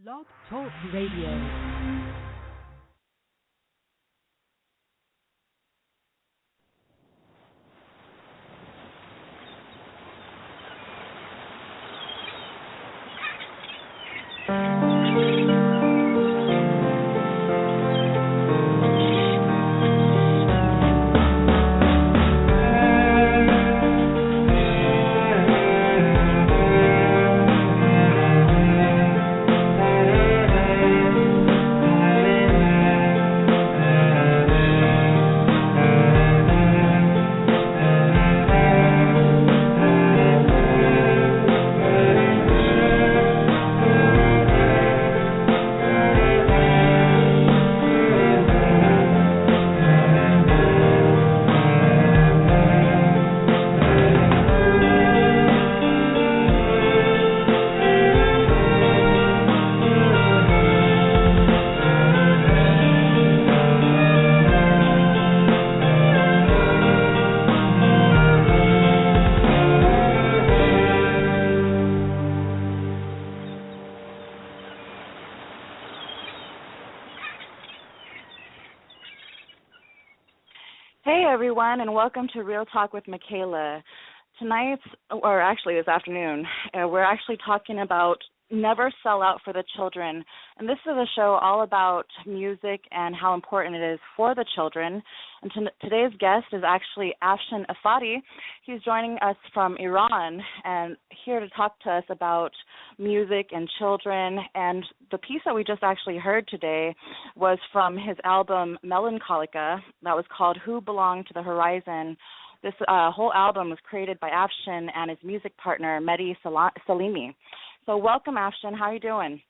Blog Talk Radio. Hey everyone, and welcome to Real Talk with Michaella. Tonight, or actually this afternoon, we're actually talking about Never Sell Out for the Children. And this is a show all about music and how important it is for the children. And today's guest is actually Afshin Effati. He's joining us from Iran and here to talk to us about music and children. And the piece that we just actually heard today was from his album MelancholicA that was called Who Belong to the Horizon. This whole album was created by Afshin and his music partner, Mehdi Salimi. So welcome, Afshin. How are you doing?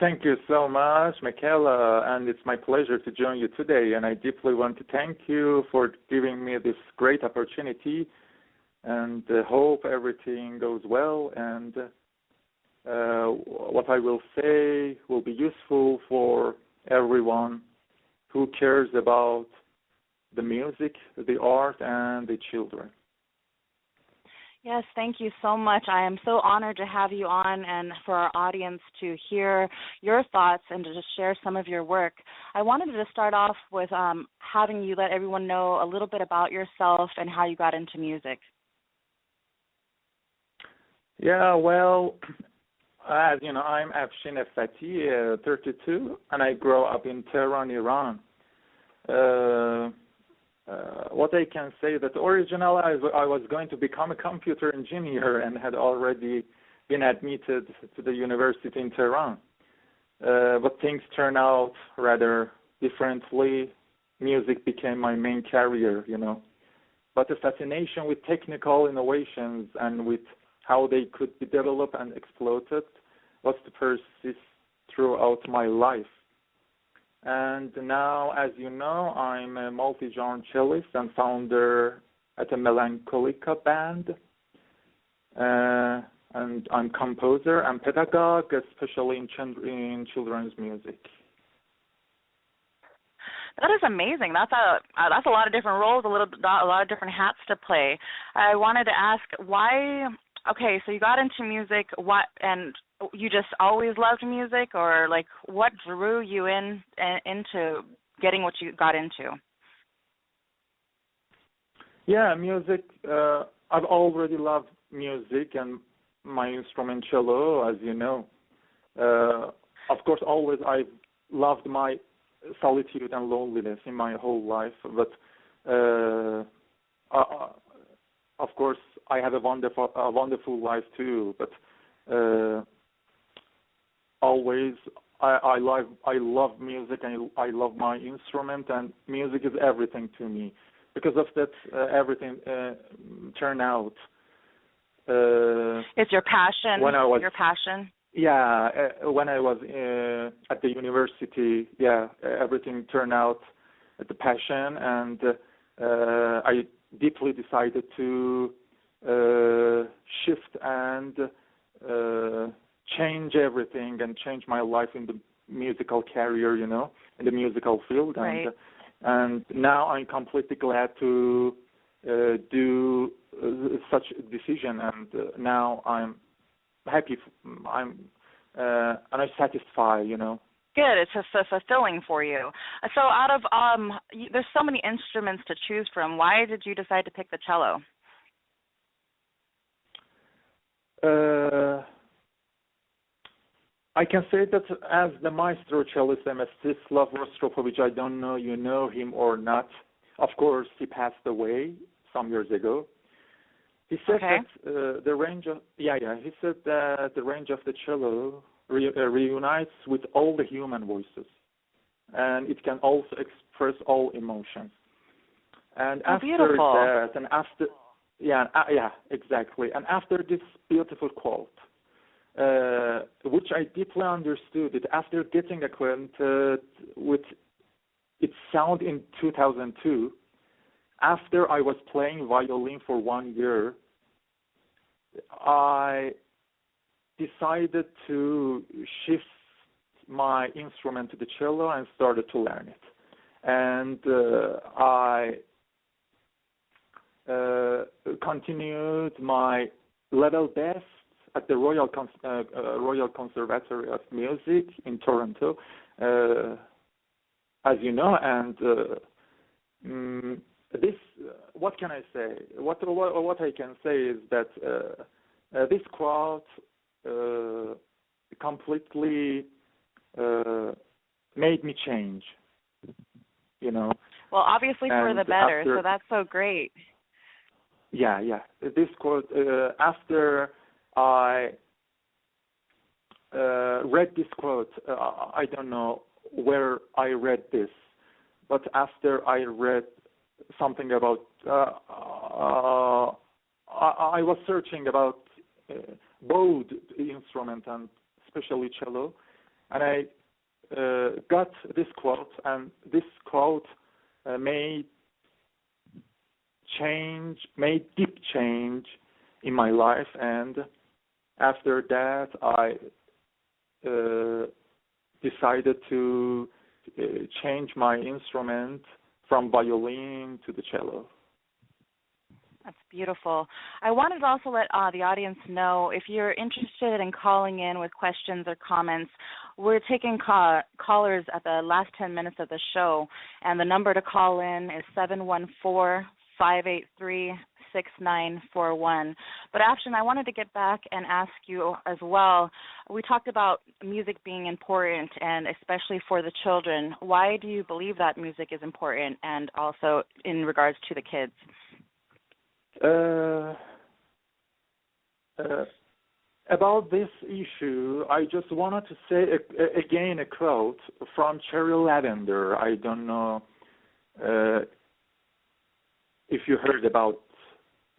Thank you so much, Michaella, and it's my pleasure to join you today. And I deeply want to thank you for giving me this great opportunity, and hope everything goes well. And what I will say will be useful for everyone who cares about the music, the art, and the children. Yes, thank you so much. I am so honored to have you on and for our audience to hear your thoughts and to just share some of your work. I wanted to just start off with having you let everyone know a little bit about yourself and how you got into music. Yeah, well, as you know, I'm Afshin Effati, 32, and I grew up in Tehran, Iran. What I can say that originally I was going to become a computer engineer and had already been admitted to the university in Tehran. But things turned out rather differently. Music became my main career, you know. But the fascination with technical innovations and with how they could be developed and exploited was to persist throughout my life. And now, as you know, I'm a multi-genre cellist and founder at a MelancholicA band. And I'm composer and pedagogue, especially in children's music. That is amazing. That's a lot of different roles, a lot of different hats to play. I wanted to ask why. Okay, so you got into music. And you just always loved music, or like what drew you into getting what you got into? Yeah, music. I've already loved music and my instrument cello, as you know. Of course, always I loved my solitude and loneliness in my whole life, but of course I have a wonderful life too. But always I love music and I love my instrument, and music is everything to me. Because of that, everything turned out. It's your passion. Your passion. Yeah, when I was at the university, everything turned out at the passion, and I deeply decided to shift and change everything and change my life in the musical career, you know, in the musical field. Right. And now I'm completely glad to do such a decision, and now I'm happy. I'm and I'm satisfied, you know. Good. It's just fulfilling for you. So out of there's so many instruments to choose from. Why did you decide to pick the cello? I can say that as the maestro cellist Mstislav Rostropovich, I don't know you know him or not. Of course, he passed away some years ago. He said that the range of he said that the range of the cello reunites with all the human voices, and it can also express all emotions. And after beautiful. that, and after exactly, and after this beautiful quote, which I deeply understood it after getting acquainted with its sound in 2002. After I was playing violin for 1 year, I decided to shift my instrument to the cello and started to learn it. And I continued my level best at the Royal Conservatory of Music in Toronto, as you know, and this, what can I say? What I can say is that this quote completely made me change, you know. Well, obviously for the better, after, so that's so great. Yeah. This quote, after I read this quote, I don't know where I read this, but after I read something about, I was searching about both instrument and especially cello, and I got this quote, and this quote made deep change in my life, and after that I decided to change my instrument from violin to the cello. That's beautiful. I wanted to also let the audience know, if you're interested in calling in with questions or comments, we're taking callers at the last 10 minutes of the show, and the number to call in is 714-583-6941. But Afshin, I wanted to get back and ask you as well. We talked about music being important, and especially for the children. Why do you believe that music is important, and also in regards to the kids? About this issue, I just wanted to say again a quote from Cherry Lavender. I don't know if you heard about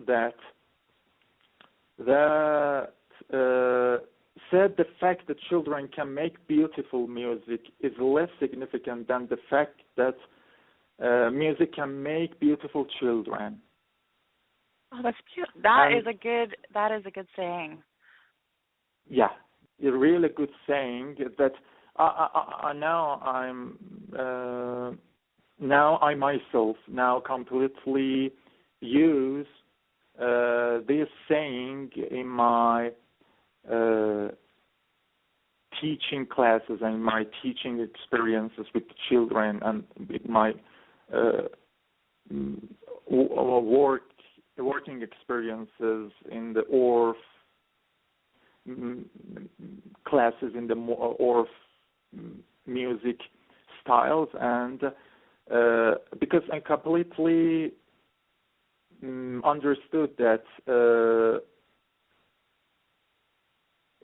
that. That said the fact that children can make beautiful music is less significant than the fact that music can make beautiful children. Oh, that's beautiful. That is a good saying. Yeah, a really good saying. That now I myself completely use this saying in my teaching classes and my teaching experiences with children and with my working experiences in the ORF classes in the ORF music styles, and because I completely understood that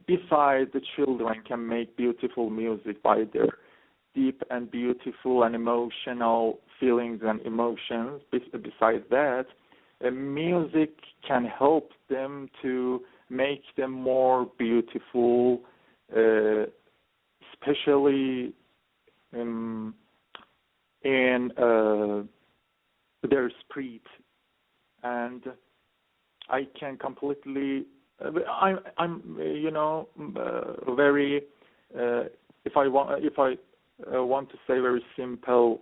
besides the children can make beautiful music by their deep and beautiful and emotional feelings and emotions, besides that, music can help them to make them more beautiful, especially in their spirit. And I can completely, I'm very, if I want to say very simple,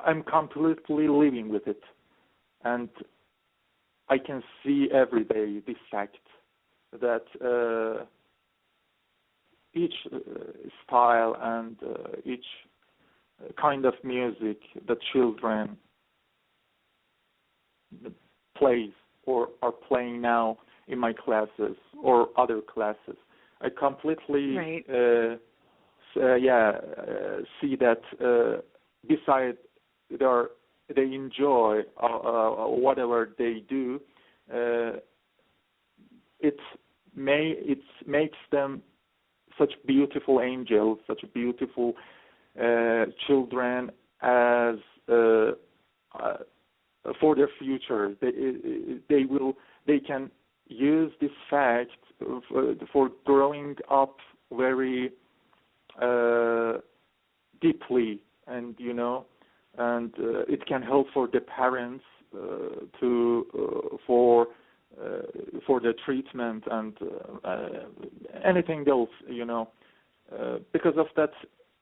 I'm completely living with it, and I can see every day this fact that each style and each kind of music that children plays or are playing now in my classes or other classes. I completely see that besides they enjoy whatever they do, it makes them such beautiful angels, such beautiful children as for their future. They can use this fact for growing up very deeply, and it can help for the parents for the treatment and anything else, because of that.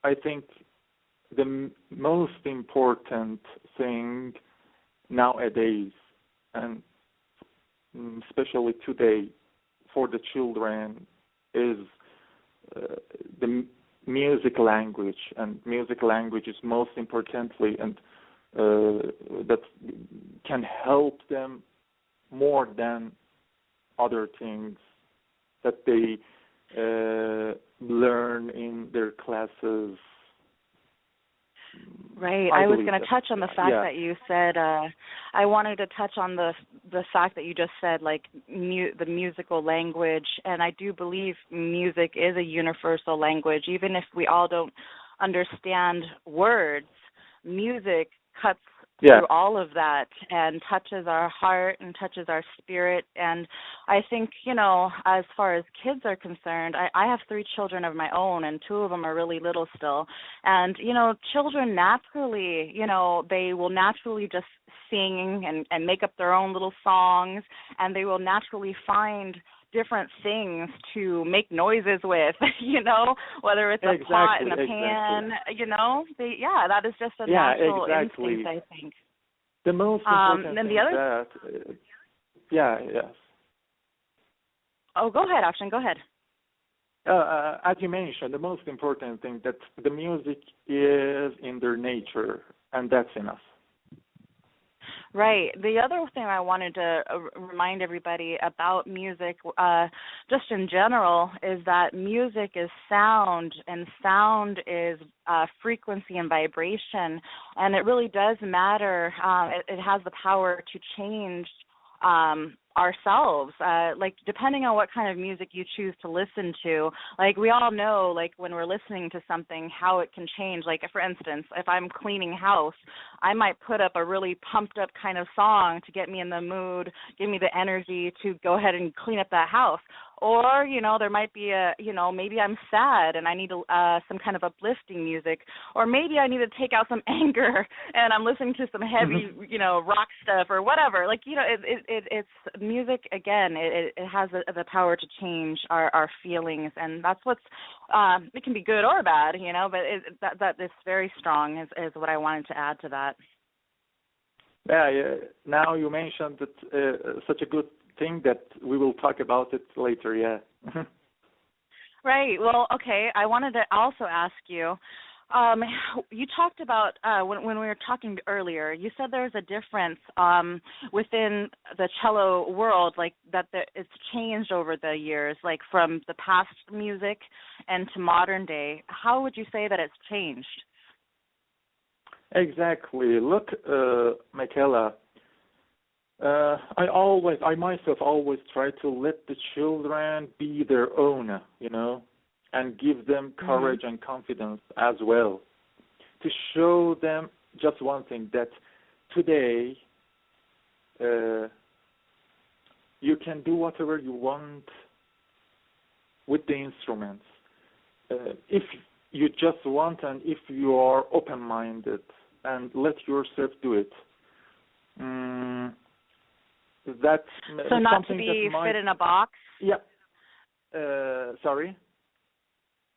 I think the most important thing nowadays, and especially today for the children, is the music language, and music language is most importantly, and that can help them more than other things that they learn in their classes. Right. I was going to touch on the fact that you said, I wanted to touch on the fact that you just said, like, the musical language, and I do believe music is a universal language. Even if we all don't understand words, music cuts through all of that and touches our heart and touches our spirit. And I think, as far as kids are concerned, I have 3 children of my own, and 2 of them are really little still. And, children naturally, they will naturally just sing and make up their own little songs, and they will naturally find different things to make noises with, whether it's a pot in a pan, that is just a natural instinct, I think. The most important thing that, yes. Oh, go ahead, Afshin, go ahead. As you mentioned, the most important thing that the music is in their nature, and that's enough. Right. The other thing I wanted to remind everybody about music, just in general, is that music is sound, and sound is frequency and vibration, and it really does matter. It has the power to change ourselves, like depending on what kind of music you choose to listen to. Like we all know, like when we're listening to something, how it can change. Like for instance, if I'm cleaning house, I might put up a really pumped up kind of song to get me in the mood, give me the energy to go ahead and clean up that house. Or, there might be maybe I'm sad and I need some kind of uplifting music. Or maybe I need to take out some anger and I'm listening to some heavy, rock stuff or whatever. Like, it's music, again, it has the power to change our feelings. And that's what's, it can be good or bad, but that is very strong is what I wanted to add to that. Yeah. Now you mentioned that such a good thing that we will talk about it later, yeah. Right. Well, okay. I wanted to also ask you, you talked about, when we were talking earlier, you said there's a difference within the cello world, like that it's changed over the years, like from the past music and to modern day. How would you say that it's changed? Exactly. Look, Michaella, I myself always try to let the children be their own, and give them courage and confidence as well. To show them just one thing, that today you can do whatever you want with the instruments. If you just want, and if you are open-minded and let yourself do it. That's so not to be fit in a box? Yeah. Sorry?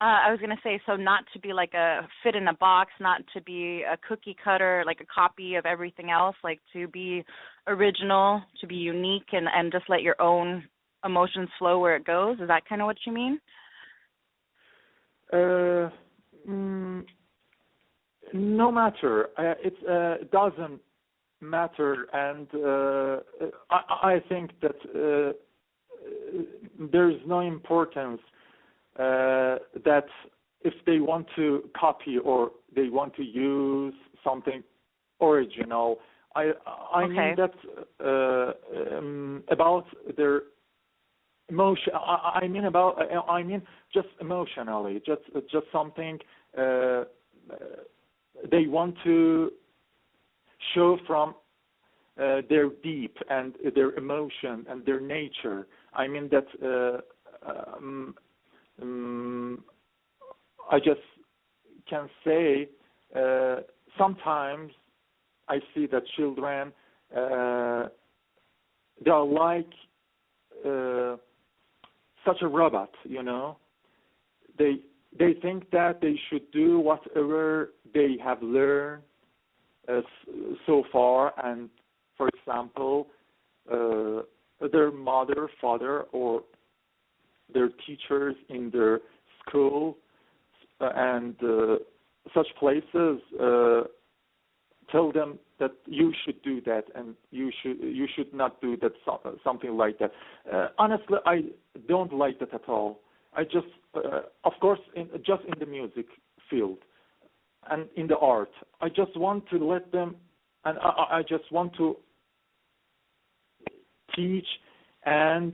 I was going to say, so not to be like a fit in a box, not to be a cookie cutter, like a copy of everything else, like to be original, to be unique, and just let your own emotions flow where it goes. Is that kind of what you mean? no matter. It doesn't matter, and I think that there's no importance that if they want to copy or they want to use something original. I mean that about their emotion. I mean just emotionally, just something they want to show from their deep and their emotion and their nature. I mean that I just can say sometimes I see that children they are like such a robot, you know. They think that they should do whatever they have learned so far, and for example, their mother, father, or their teachers in their school and such places tell them that you should do that and you should not do that, something like that. Honestly, I don't like that at all. I just, of course, just in the music field and in the art, I just want to let them, and I just want to teach and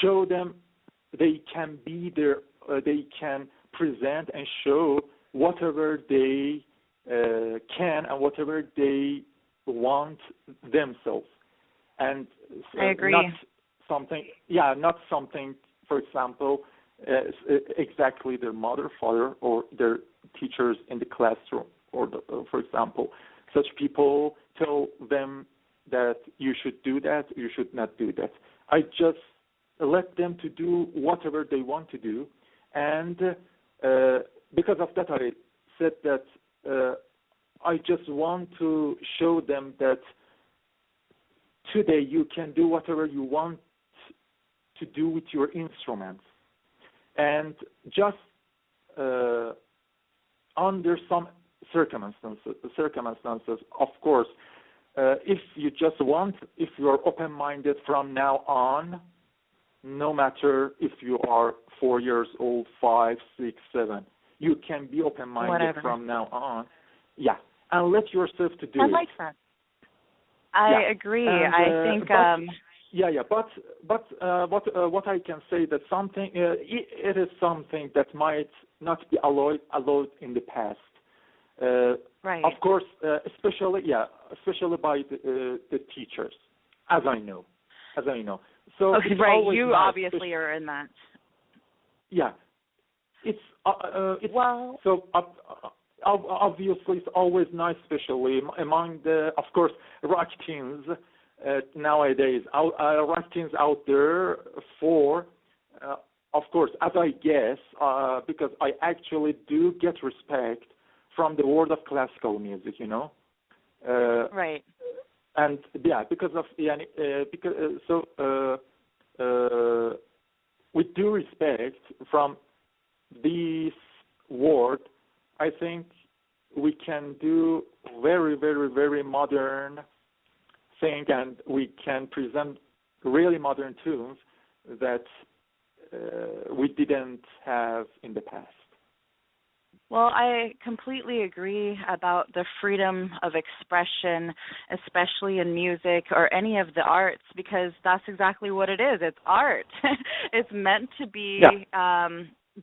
show them they can be there, they can present and show whatever they can and whatever they want themselves. And I agree. Not something, for example, exactly their mother, father, or their teachers in the classroom, or for example, such people tell them that you should do that, you should not do that. I just let them to do whatever they want to do, and because of that, I said that I just want to show them that today you can do whatever you want to do with your instruments, and just under some circumstances, of course, if you are open-minded from now on, no matter if you are 4 years old, 5, 6, 7, you can be open-minded from now on. Yeah, and let yourself to do it. I like that. I agree. And, I think. But what I can say that something it is something that might not be allowed in the past. Right. Of course, especially by the teachers, as I know. So okay, right. You nice, obviously are in that. Yeah, it's well. So obviously it's always nice, especially among the, of course, rock teens nowadays. Rock teens out there for, of course, as I guess, because I actually do get respect from the world of classical music, you know. Right. And because of with due respect from this world, I think we can do very, very, very modern thing, and we can present really modern tunes that we didn't have in the past. Well, I completely agree about the freedom of expression, especially in music or any of the arts, because that's exactly what it is. It's art. It's meant to be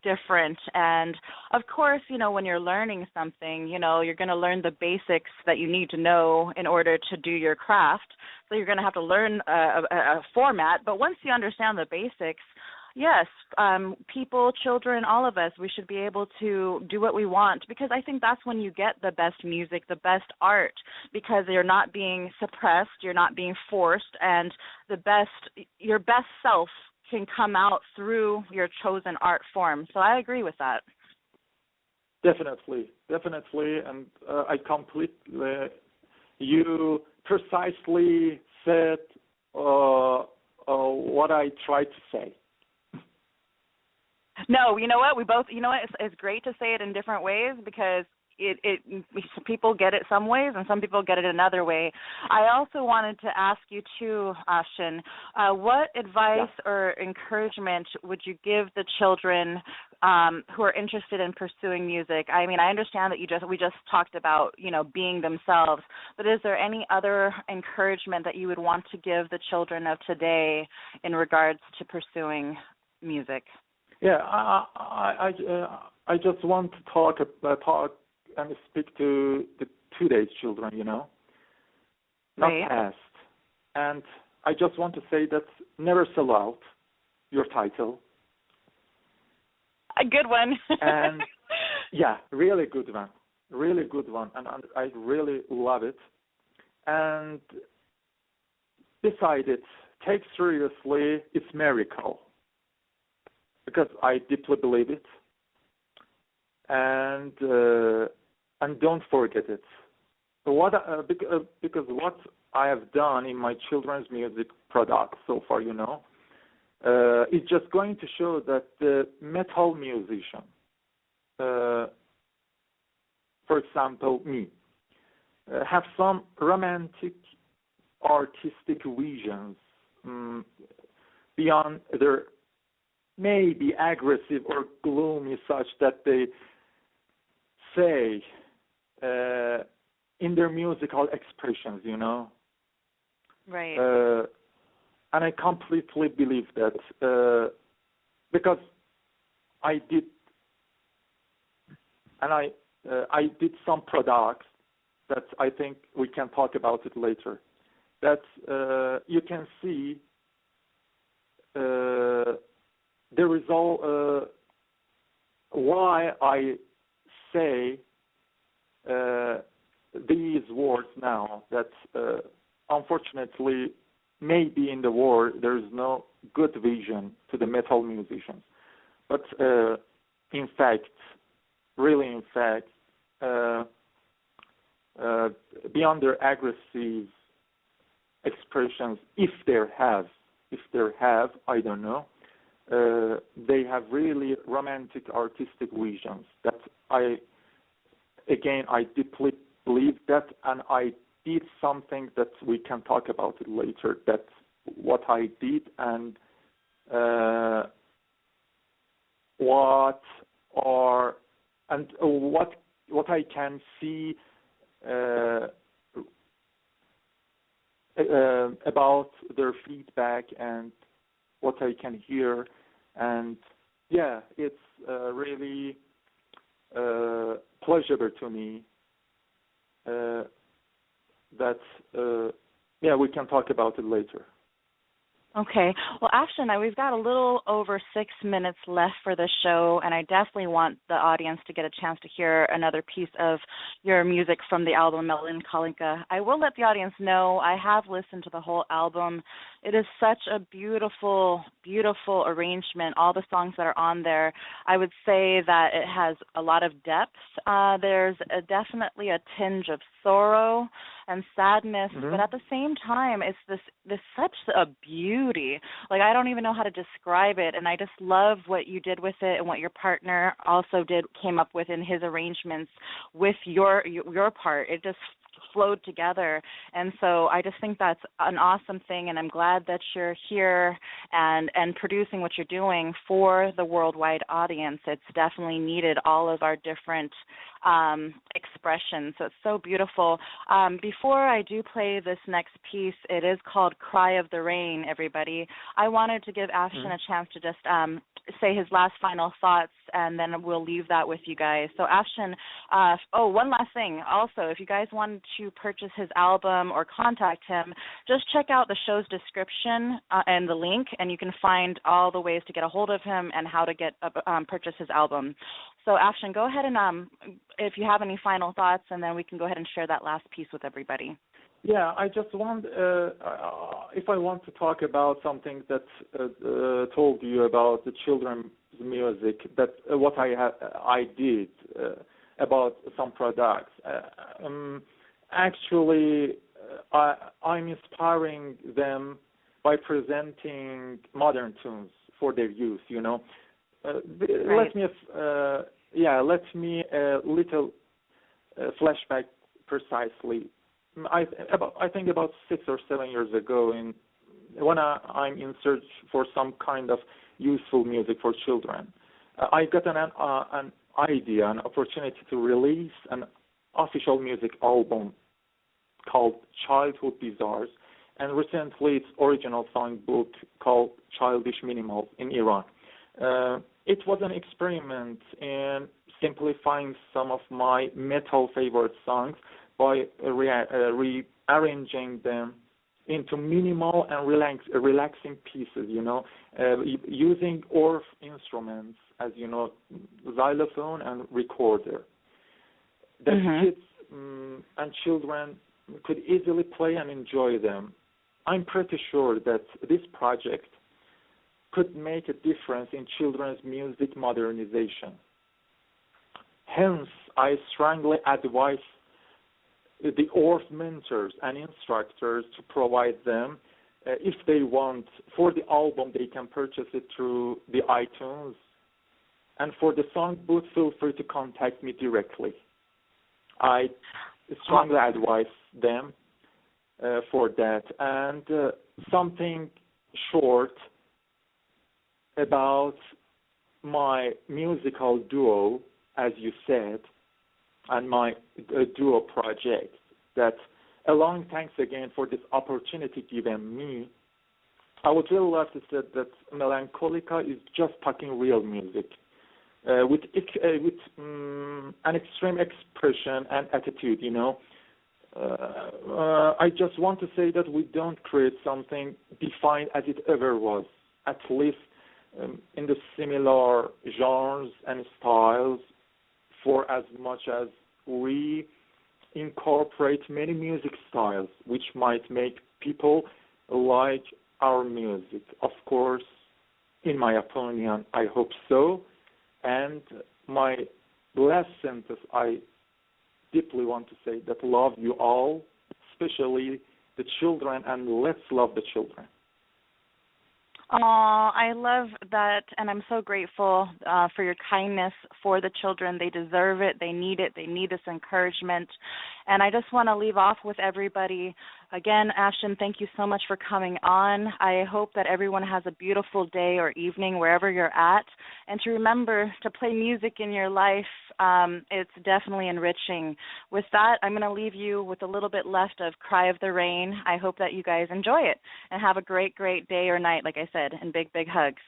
different. And, of course, you know, when you're learning something, you know, you're going to learn the basics that you need to know in order to do your craft. So you're going to have to learn a format. But once you understand the basics, yes, people, children, all of us, we should be able to do what we want, because I think that's when you get the best music, the best art, because you're not being suppressed, you're not being forced, and your best self can come out through your chosen art form. So I agree with that. Definitely, and I completely, you precisely said what I tried to say. No, you know what? We both, you know what? It's great to say it in different ways because it people get it some ways and some people get it another way. I also wanted to ask you too, Afshin, what advice or encouragement would you give the children who are interested in pursuing music? I mean, I understand that we just talked about, you know, being themselves, but is there any other encouragement that you would want to give the children of today in regards to pursuing music? Yeah, I just want to talk and speak to the today's children, you know, not past. And I just want to say that never sell out your title. A good one. And yeah, really good one, and I really love it. And beside it, take seriously its miracle, because I deeply believe it, and don't forget it. Because what I have done in my children's music products so far, you know, is just going to show that the metal musician, for example, me, have some romantic, artistic visions beyond their maybe aggressive or gloomy, such that they say in their musical expressions, you know. Right. And I completely believe that because I did some products that I think we can talk about it later. That you can see the result. Why I say these words now, that unfortunately maybe in the war there is no good vision to the metal musicians, but in fact, beyond their aggressive expressions, if they have, I don't know, they have really romantic, artistic visions. That I deeply believe that, and I did something that we can talk about it later. That's what I did, and what I can see about their feedback and what I can hear, and yeah, it's really pleasurable to me that we can talk about it later. Okay. Well, Afshin, we've got a little over 6 minutes left for the show, and I definitely want the audience to get a chance to hear another piece of your music from the album MelancholicA. I will let the audience know I have listened to the whole album. It is such a beautiful, beautiful arrangement. All the songs that are on there, I would say that it has a lot of depth. There's definitely a tinge of sorrow and sadness, but at the same time, it's this such a beauty. Like, I don't even know how to describe it, and I just love what you did with it and what your partner also came up with in his arrangements with your part. It just flowed together, and so I just think that's an awesome thing, and I'm glad that you're here and producing what you're doing for the worldwide audience. It's definitely needed, all of our different expressions, so it's so beautiful. Before I do play this next piece, it is called Cry of the Rain, everybody. I wanted to give Afshin a chance to just say his last final thoughts, and then we'll leave that with you guys. So Afshin, one last thing. Also, if you guys wanted to purchase his album or contact him, just check out the show's description and the link, and you can find all the ways to get a hold of him and how to get purchase his album. So Afshin, go ahead and if you have any final thoughts, and then we can go ahead and share that last piece with everybody. Yeah, I just want, if I want to talk about something that told you about the children's music, that what I did about some products. Actually, I'm inspiring them by presenting modern tunes for their use, you know. Let me, let me a little flashback precisely. I think about 6 or 7 years ago, when I'm in search for some kind of useful music for children, I got an idea, an opportunity to release an official music album called Childhood Desires, and recently its original songbook called Childish Minimals in Iran. It was an experiment in simplifying some of my metal favorite songs by rearranging them into minimal and relaxing pieces, using Orff instruments, as you know, xylophone and recorder, that kids and children could easily play and enjoy them. I'm pretty sure that this project could make a difference in children's music modernization. Hence, I strongly advise the Orff mentors and instructors to provide them, if they want, for the album, they can purchase it through the iTunes. And for the songbook, feel free to contact me directly. I strongly advise them for that. And something short about my musical duo, as you said, and my duo project, that a long thanks again for this opportunity given me. I would really love to say that MelancholicA is just talking real music with an extreme expression and attitude, I just want to say that we don't create something defined as it ever was, at least in the similar genres and styles, for as much as we incorporate many music styles which might make people like our music. Of course, in my opinion, I hope so. And my last sentence, I deeply want to say that love you all, especially the children, and let's love the children. Oh, I love that, and I'm so grateful for your kindness for the children. They deserve it. They need it. They need this encouragement. And I just want to leave off with everybody. Again, Afshin, thank you so much for coming on. I hope that everyone has a beautiful day or evening wherever you're at. And to remember to play music in your life, it's definitely enriching. With that, I'm going to leave you with a little bit left of Cry of the Rain. I hope that you guys enjoy it and have a great, great day or night, like I said, and big, big hugs.